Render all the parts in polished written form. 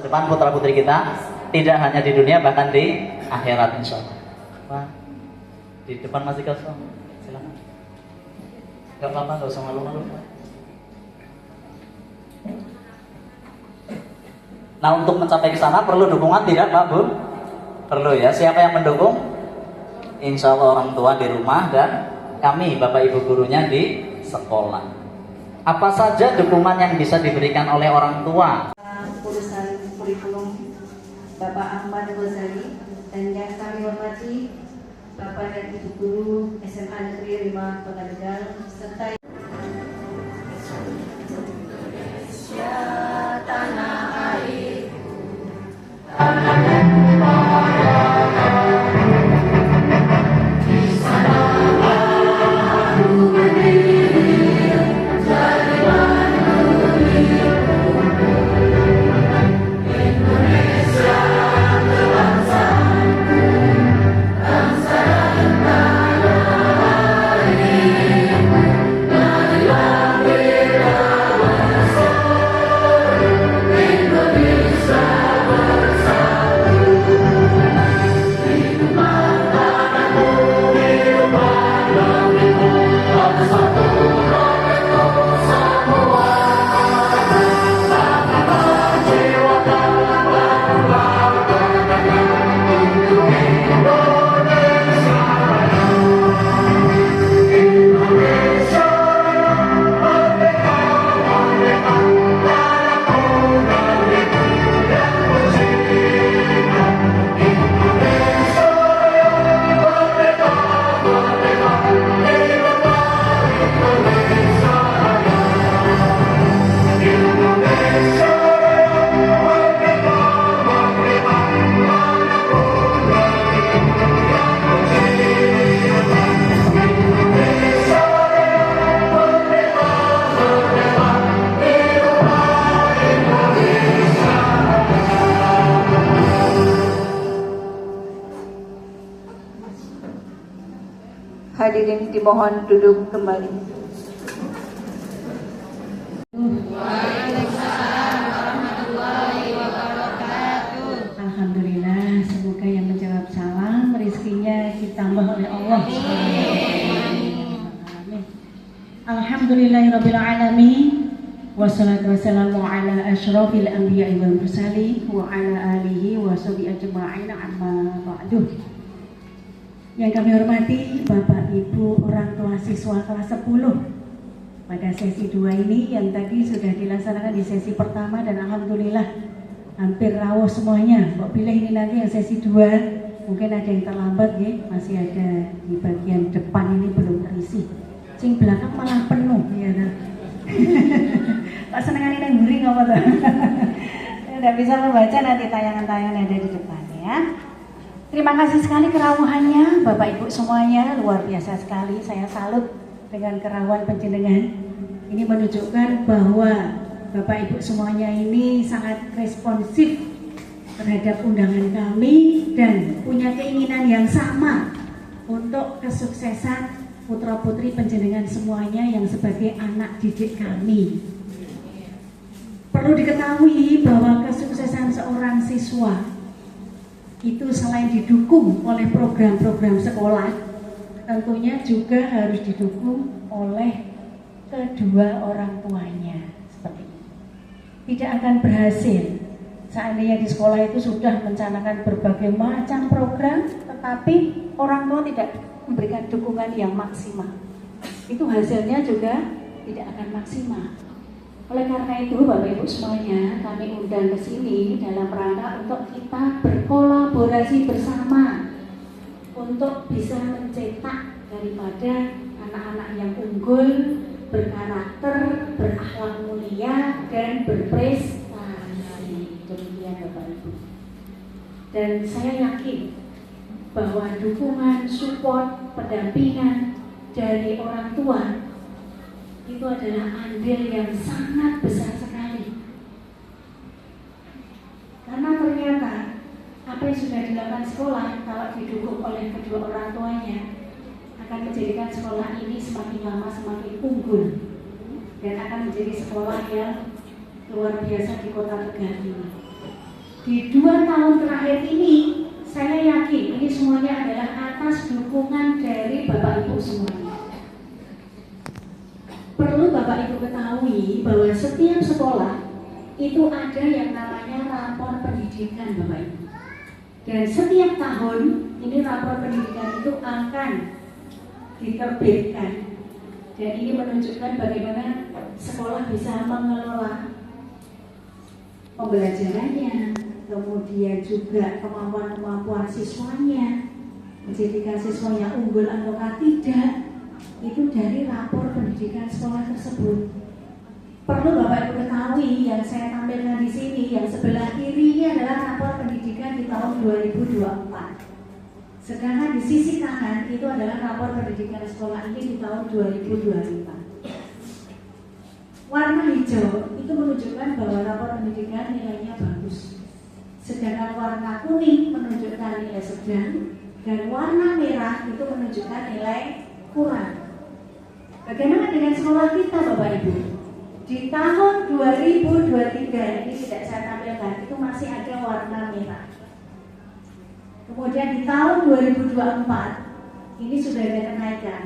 depan putra-putri kita, tidak hanya di dunia, bahkan di akhirat insya Allah. Pak, di depan masih kosong, silakan. Gak apa-apa, gak usah malu-malu. Nah, untuk mencapai ke sana perlu dukungan tidak Pak Bu? Perlu ya. Siapa yang mendukung? Insya Allah orang tua di rumah dan kami Bapak Ibu gurunya di sekolah. Apa saja dukungan yang bisa diberikan oleh orang tua? Urusan kurikulum Bapak Ahmad Ghazali dan yang kami hormati Bapak dan Ibu Guru SMA Negeri 5 Kota Tegal serta Indonesia tanah air. Hadirin dimohon duduk kembali. Alhamdulillah, semoga yang menjawab salam rezekinya ditambah oleh Allah. Amin. Alhamdulillahirabbil alamin. Wassalatu wassalamu ala asyrafil anbiya'i wal mursalin wa ala alihi wa sahbihi ajma'in amma ba'du. Yang kami hormati Bapak Ibu orang tua siswa kelas 10 pada sesi 2 ini yang tadi sudah dilaksanakan di sesi pertama dan alhamdulillah hampir rawuh semuanya. Kok pilih ini nanti yang sesi 2 mungkin ada yang terlambat ya, masih ada di bagian depan ini belum terisi. Sing belakang malah penuh ya. Pak senengan ini guring apa tuh? Tidak bisa membaca nanti tayangan-tayangan yang ada di depan ya. Terima kasih sekali kerawuhannya Bapak Ibu semuanya, luar biasa sekali. Saya salut dengan kerawuhan panjenengan. Ini menunjukkan bahwa Bapak Ibu semuanya ini sangat responsif terhadap undangan kami dan punya keinginan yang sama untuk kesuksesan putra-putri panjenengan semuanya yang sebagai anak didik kami. Perlu diketahui bahwa kesuksesan seorang siswa itu selain didukung oleh program-program sekolah, tentunya juga harus didukung oleh kedua orang tuanya. Seperti itu. Tidak akan berhasil seandainya di sekolah itu sudah mencanangkan berbagai macam program, tetapi orang tua tidak memberikan dukungan yang maksimal. Itu hasilnya juga tidak akan maksimal. Oleh karena itu Bapak Ibu semuanya, kami undang ke sini dalam rangka untuk kita berkolaborasi bersama untuk bisa mencetak daripada anak-anak yang unggul, berkarakter, berakhlak mulia dan berprestasi. Demikian Bapak Ibu. Dan saya yakin bahwa dukungan, support, pendampingan dari orang tua itu adalah andil yang sangat besar sekali. Karena ternyata apa yang sudah dilakukan sekolah kalau didukung oleh kedua orang tuanya akan menjadikan sekolah ini semakin lama semakin unggul dan akan menjadi sekolah yang luar biasa di Kota Tegal ini. Di 2 tahun terakhir ini, saya yakin ini semuanya adalah atas dukungan dari Bapak Ibu semuanya. Perlu Bapak Ibu ketahui bahwa setiap sekolah itu ada yang namanya rapor pendidikan Bapak Ibu. Dan setiap tahun ini rapor pendidikan itu akan diterbitkan. Dan ini menunjukkan bagaimana sekolah bisa mengelola pembelajarannya, kemudian juga kemampuan-kemampuan siswanya, menjadikan siswanya unggul atau tidak, itu dari rapor pendidikan sekolah tersebut. Perlu Bapak Ibu ketahui yang saya tampilkan di sini, yang sebelah kiri ini adalah rapor pendidikan di tahun 2024. Sedangkan di sisi kanan itu adalah rapor pendidikan sekolah ini di tahun 2025. Warna hijau itu menunjukkan bahwa rapor pendidikan nilainya bagus. Sedangkan warna kuning menunjukkan nilai sedang, dan warna merah itu menunjukkan nilai kurang. Bagaimana dengan sekolah kita Bapak Ibu? Di tahun 2023 ini tidak saya tampilkan, itu masih ada warna merah. Kemudian di tahun 2024 ini sudah ada kenaikan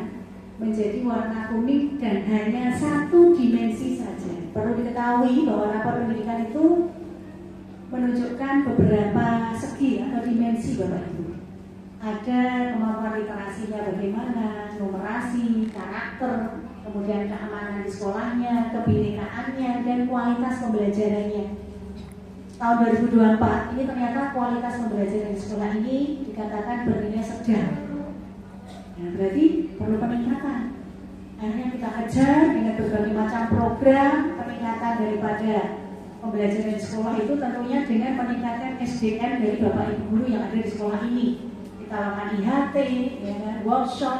menjadi warna kuning dan hanya 1 dimensi saja. Perlu diketahui bahwa rapor pendidikan itu menunjukkan beberapa segi atau dimensi Bapak Ibu. Ada kemampuan literasinya bagaimana, numerasi, karakter, kemudian keamanan di sekolahnya, kebinekaannya, dan kualitas pembelajarannya. Tahun 2024 ini ternyata kualitas pembelajaran di sekolah ini dikatakan bernilai sedang. Nah, berarti perlu peningkatan. Akhirnya kita kejar dengan berbagai macam program peningkatan daripada pembelajaran di sekolah itu, tentunya dengan meningkatkan SDM dari Bapak Ibu guru yang ada di sekolah ini. Kita lakukan IHT, ya, workshop,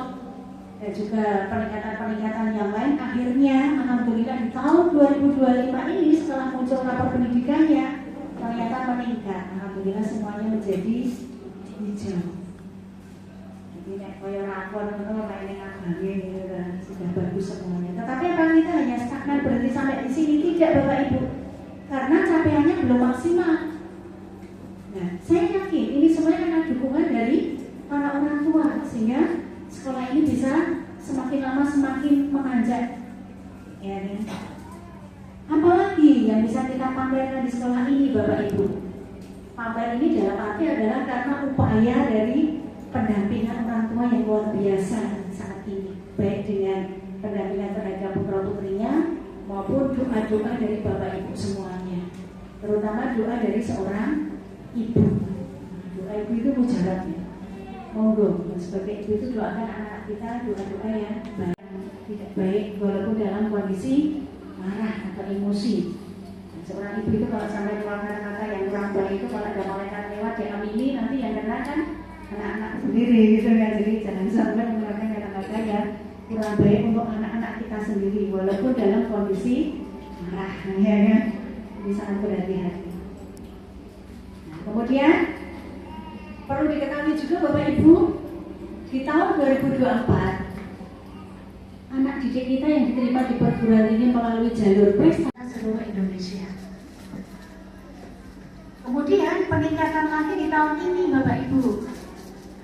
dan juga peningkatan-peningkatan yang lain. Akhirnya alhamdulillah di tahun 2025 ini setelah muncul rapor pendidikannya ternyata meningkat. Alhamdulillah semuanya menjadi hijau. Jadi nek koyo rapor itu lainnya ngabangin gitu kan, sudah bagus semuanya. Tetapi apa kita hanya stagnan berhenti sampai di sini? Tidak Bapak Ibu, karena capaiannya belum maksimal. Nah, saya yakin ini semuanya karena dukungan dari para orang tua, sehingga sekolah ini bisa semakin lama semakin menanjak. Ya, kan? Apalagi yang bisa kita pamerkan di sekolah ini Bapak Ibu? Pamer ini dalam arti adalah karena upaya dari pendampingan orang tua yang luar biasa saat ini, baik dengan pendampingan terhadap putra putrinya maupun doa-doa dari Bapak Ibu semuanya, terutama doa dari seorang ibu. Doa ibu itu mujarabnya. Monggo, sebagai ibu itu doakan anak kita doa-doa yang baik, tidak baik walaupun dalam kondisi marah atau emosi. Nah, seorang ibu itu kalau sampai keluar kata-kata yang kurang baik itu, kalau ada malaikat lewat diamini, nanti yang kena kan anak-anak sendiri gitu ya. Jadi jangan sampai mengeluarkan kata-kata yang kurang baik untuk anak-anak kita sendiri walaupun dalam kondisi marah, ya kan? Jadi sangat berhati-hati. Nah, kemudian perlu diketahui juga Bapak Ibu, di tahun 2024 anak didik kita yang diterima di perguruan tinggi melalui jalur prestasi seluruh Indonesia. Kemudian peningkatan lagi di tahun ini Bapak Ibu,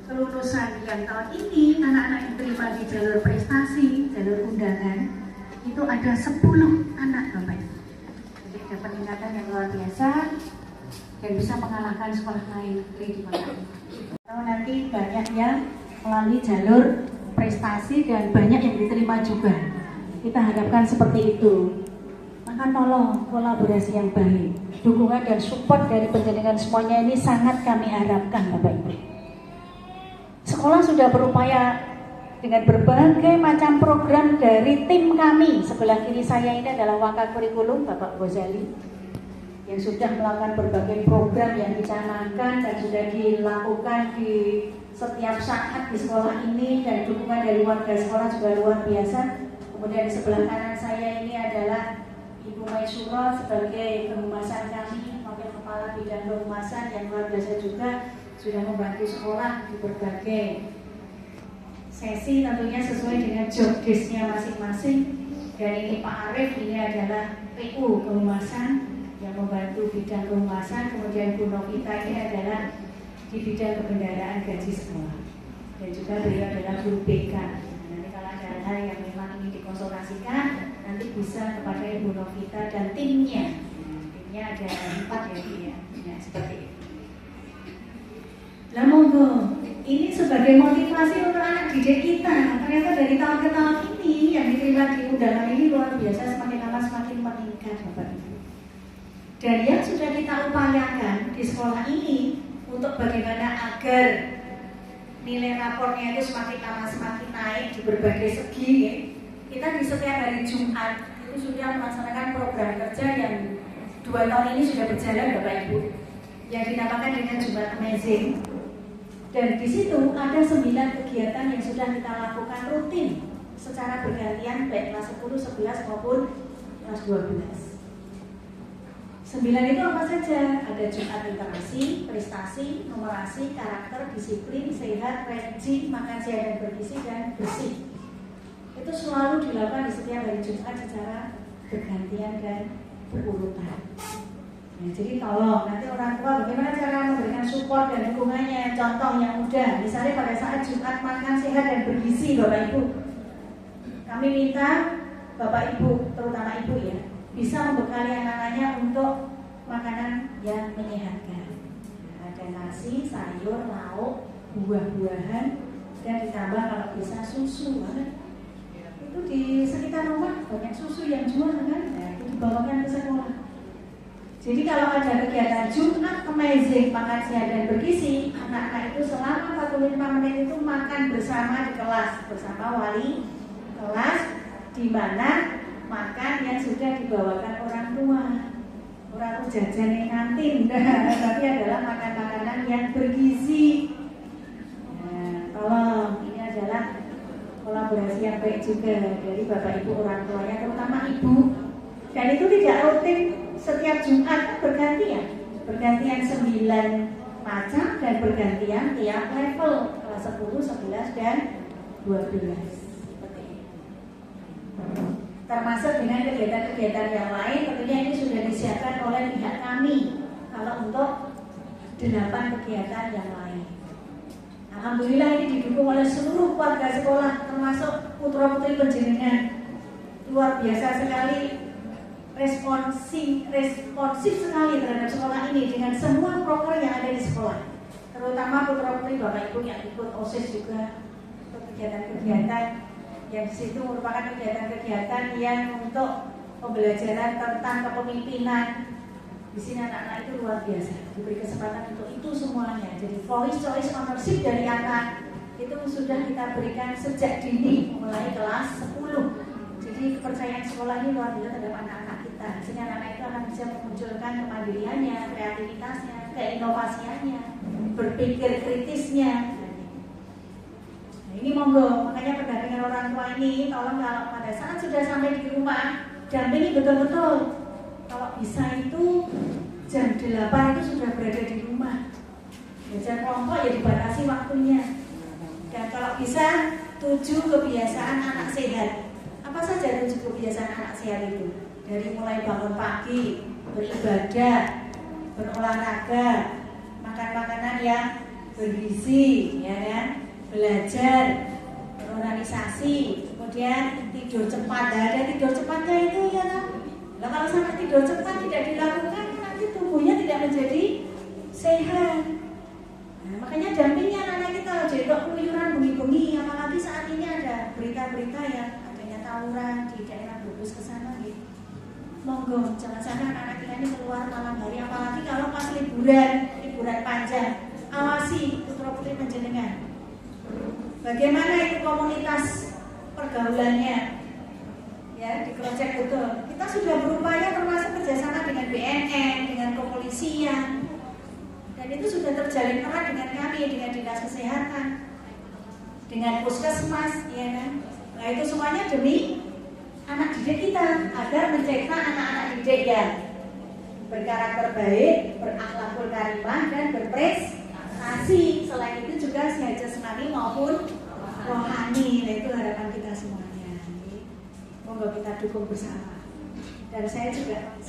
kelulusan yang tahun ini anak-anak yang diterima di jalur prestasi, jalur undangan itu ada 10 anak Bapak Ibu. Jadi ada peningkatan yang luar biasa dan bisa mengalahkan sekolah lain di mana. Kalau nanti banyak yang melalui jalur prestasi dan banyak yang diterima juga. Kita harapkan seperti itu. Maka tolong kolaborasi yang baik, dukungan dan support dari penjaringan semuanya ini sangat kami harapkan Bapak Ibu. Sekolah sudah berupaya dengan berbagai macam program dari tim kami. Sebelah kiri saya ini adalah Wakakurikulum Bapak Gozali yang sudah melakukan berbagai program yang dicanangkan dan sudah dilakukan di setiap saat di sekolah ini, dan dukungan dari warga sekolah juga luar biasa. Kemudian di sebelah kanan saya ini adalah Ibu Maisuro sebagai kehumasan kami, wakil kepala bidang kehumasan yang luar biasa juga, sudah membantu sekolah di berbagai sesi tentunya sesuai dengan job desk-nya masing-masing. Dan ini Pak Arif, ini adalah PU kehumasan yang membantu bidang kehumasan, kemudian Bu Novita ini adalah di bidang kebendaraan gaji sekolah, dan juga beliau adalah guru BK. Nanti kalau ada hal yang memang ingin dikonsultasikan, nanti bisa kepada Ibu Novita dan timnya. Timnya ada 4 ya, ya seperti itu. Lah monggo, ini sebagai motivasi untuk anak didik kita. Ternyata dari tahun ke tahun ini yang diterima di undangan ini luar biasa, semakin lama semakin meningkat, Bapak Ibu. Dan yang sudah kita upayakan di sekolah ini untuk bagaimana agar nilai rapornya itu semakin lama semakin naik di berbagai segi, ya. Kita di setiap hari Jumat itu sudah melaksanakan program kerja yang 2 tahun ini sudah berjalan, Bapak Ibu, yang dinamakan dengan Jumat Amazing. Dan di situ ada 9 kegiatan yang sudah kita lakukan rutin secara bergantian, baik kelas 10, 11 maupun kelas 12. 9 itu apa saja? Ada Jumat literasi, prestasi, numerasi, karakter, disiplin, sehat, rajin, makan siang dan bergizi, dan bersih. Itu selalu dilakukan di setiap hari Jumat secara bergantian dan berurutan. Nah, jadi tolong nanti orang tua bagaimana cara memberikan support dan dukungannya. Contoh yang mudah, misalnya pada saat Jumat makan sehat dan bergizi, Bapak Ibu, kami minta Bapak Ibu, terutama Ibu ya, bisa membekali anak-anaknya untuk makanan yang menyehatkan. Nah, ada nasi, sayur, lauk, buah-buahan, dan ditambah kalau bisa susu. Itu di sekitar rumah banyak susu yang jual kan, nah, itu dibawakan ke sekolah. Jadi kalau ada kegiatan Jumat Amazing makan sehat dan bergizi, anak-anak itu selama 45 menit itu makan bersama di kelas bersama wali kelas, di mana makan yang sudah dibawakan orang tua. Orang tua jajan yang kantin, tapi adalah makan-makanan yang bergizi. Nah, tolong, ini adalah kolaborasi yang baik juga dari Bapak Ibu orang tuanya, terutama Ibu. Dan itu tidak rutin setiap Jumat, bergantian 9 macam dan bergantian tiap level kelas 10, 11, dan 12. Seperti ini. Termasuk dengan kegiatan-kegiatan yang lain, tentunya ini sudah disiapkan oleh pihak kami. Kalau untuk 8 kegiatan yang lain, alhamdulillah ini didukung oleh seluruh warga sekolah, termasuk putra-putri panjenengan. Luar biasa sekali, responsif sekali terhadap sekolah ini dengan semua proker yang ada di sekolah, terutama putra-putri Bapak Ibu yang ikut OSIS juga untuk kegiatan-kegiatan yang di situ merupakan kegiatan-kegiatan yang untuk pembelajaran tentang kepemimpinan. Di sini anak-anak itu luar biasa, diberi kesempatan untuk itu semuanya. Jadi voice choice ownership dari anak itu sudah kita berikan sejak dini, mulai kelas 10. Jadi kepercayaan sekolah ini luar biasa terhadap anak-anak kita. Sehingga anak-anak itu akan bisa memunculkan kemandiriannya, kreativitasnya, keinovasiannya, berpikir kritisnya. Nah, ini monggo, makanya pendampingan orang tua ini tolong kalau pada saat sudah sampai di rumah, dampingi betul-betul. Kalau bisa itu jam 8 itu sudah berada di rumah. Belajar kelompok ya dibatasi waktunya. Dan kalau bisa 7 kebiasaan anak sehat. Apa saja 7 kebiasaan anak sehat itu? Dari mulai bangun pagi, beribadah, berolahraga, makan makanan yang bergizi, ya kan? Belajar, berorganisasi, kemudian tidur cepat. Ada tidur cepatnya itu ya kan? Nah, kalau sampai tidur cepat tidak dilakukan, nanti tubuhnya tidak menjadi sehat. Nah, makanya dampingnya anak-anak kita jadi kok keluyuran bengi-bengi, apalagi saat ini ada berita-berita yang adanya tawuran di daerah Brebes ke sana gitu. Monggo, jangan sampai anak-anak kita ini keluar malam hari, apalagi kalau pas liburan panjang. Awasi putra-putri panjenengan. Bagaimana itu komunitas pergaulannya? Ya, dikerocek betul. Kita sudah berupaya termasuk kerjasama dengan BNN, dengan kepolisian, dan itu sudah terjalin erat dengan kami, dengan dinas kesehatan, dengan puskesmas, ya kan? Nah itu semuanya demi anak didik kita, agar mencetak anak-anak didik yang berkarakter baik, berakhlakul karimah, dan berprestasi. Selain itu juga sehat jasmani maupun rohani. Nah itu harapan kita semuanya. Monggo kita dukung bersama. Dan saya juga